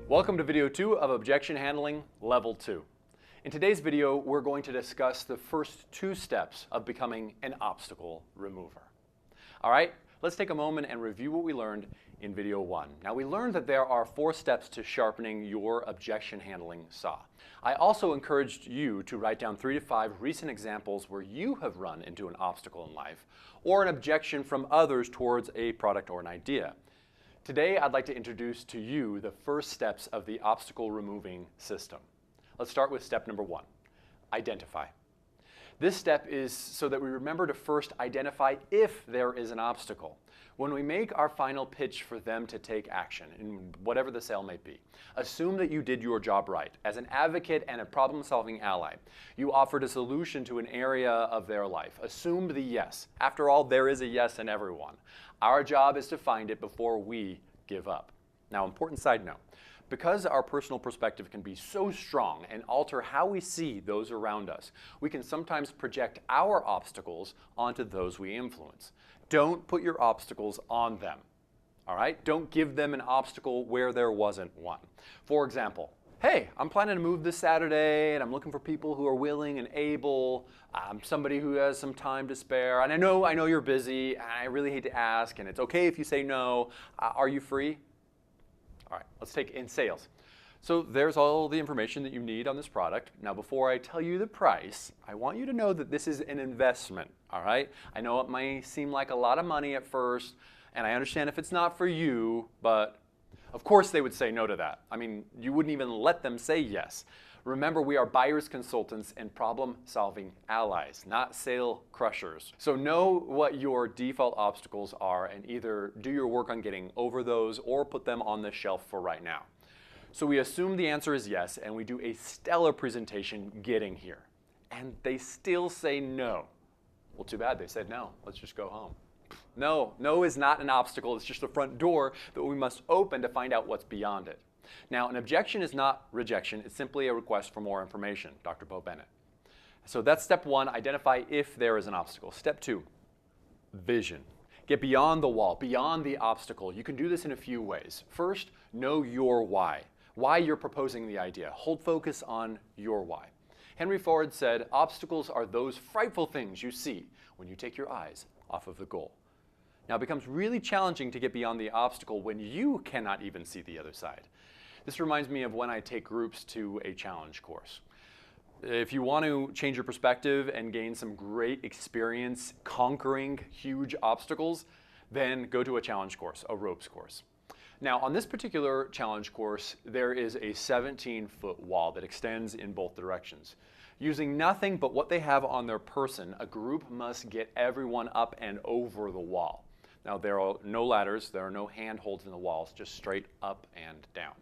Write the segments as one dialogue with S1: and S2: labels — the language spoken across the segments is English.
S1: Welcome to video 2 of Objection Handling Level 2. In today's video, we're going to discuss the first 2 steps of becoming an obstacle remover. All right, let's take a moment and review what we learned in video 1. Now, we learned that there are 4 steps to sharpening your objection handling saw. I also encouraged you to write down 3 to 5 recent examples where you have run into an obstacle in life or an objection from others towards a product or an idea. Today, I'd like to introduce to you the first steps of the obstacle removing system. Let's start with step number 1, identify. This step is so that we remember to first identify if there is an obstacle. When we make our final pitch for them to take action, in whatever the sale may be, assume that you did your job right. As an advocate and a problem-solving ally, you offered a solution to an area of their life. Assume the yes. After all, there is a yes in everyone. Our job is to find it before we give up. Now, important side note. Because our personal perspective can be so strong and alter how we see those around us, we can sometimes project our obstacles onto those we influence. Don't put your obstacles on them, all right? Don't give them an obstacle where there wasn't one. For example, hey, I'm planning to move this Saturday and I'm looking for people who are willing and able. I'm somebody who has some time to spare. And I know you're busy and I really hate to ask and it's okay if you say no. Are you free? All right, let's take in sales. So there's all the information that you need on this product. Now, before I tell you the price, I want you to know that this is an investment, all right? I know it may seem like a lot of money at first, and I understand if it's not for you, but of course they would say no to that. I mean, you wouldn't even let them say yes. Remember, we are buyer's consultants and problem-solving allies, not sale crushers. So know what your default obstacles are and either do your work on getting over those or put them on the shelf for right now. So we assume the answer is yes, and we do a stellar presentation getting here. And they still say no. Well, too bad, they said no. Let's just go home. No is not an obstacle. It's just a front door that we must open to find out what's beyond it. Now, an objection is not rejection. It's simply a request for more information, Dr. Bo Bennett. So that's step 1, identify if there is an obstacle. Step 2, vision. Get beyond the wall, beyond the obstacle. You can do this in a few ways. First, know your why you're proposing the idea. Hold focus on your why. Henry Ford said, obstacles are those frightful things you see when you take your eyes off of the goal. Now, it becomes really challenging to get beyond the obstacle when you cannot even see the other side. This reminds me of when I take groups to a challenge course. If you want to change your perspective and gain some great experience conquering huge obstacles, then go to a challenge course, a ropes course. Now, on this particular challenge course, there is a 17-foot wall that extends in both directions. Using nothing but what they have on their person, a group must get everyone up and over the wall. Now, there are no ladders, there are no handholds in the walls, just straight up and down.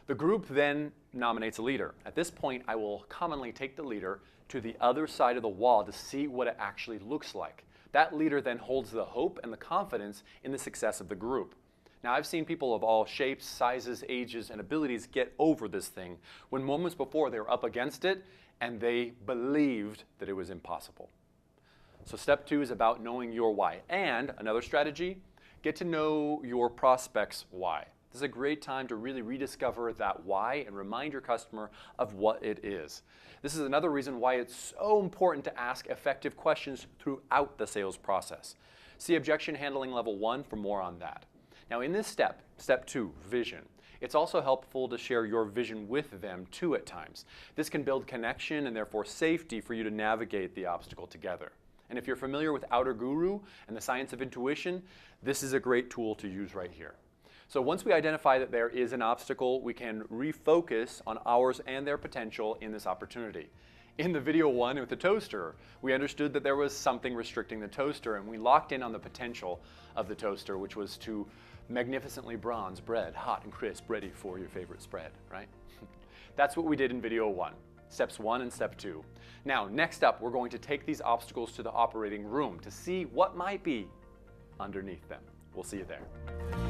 S1: The group then nominates a leader. At this point, I will commonly take the leader to the other side of the wall to see what it actually looks like. That leader then holds the hope and the confidence in the success of the group. Now, I've seen people of all shapes, sizes, ages, and abilities get over this thing when moments before they were up against it and they believed that it was impossible. So step 2 is about knowing your why. And another strategy, get to know your prospect's why. This is a great time to really rediscover that why and remind your customer of what it is. This is another reason why it's so important to ask effective questions throughout the sales process. See Objection Handling Level 1 for more on that. Now, in this step, step 2, vision, it's also helpful to share your vision with them too at times. This can build connection and therefore safety for you to navigate the obstacle together. And if you're familiar with Outer Guru and the science of intuition, this is a great tool to use right here. So once we identify that there is an obstacle, we can refocus on ours and their potential in this opportunity. In the video 1 with the toaster, we understood that there was something restricting the toaster, and we locked in on the potential of the toaster, which was to magnificently bronze bread, hot and crisp, ready for your favorite spread, right? That's what we did in video 1, steps 1 and step 2. Now, next up, we're going to take these obstacles to the operating room to see what might be underneath them. We'll see you there.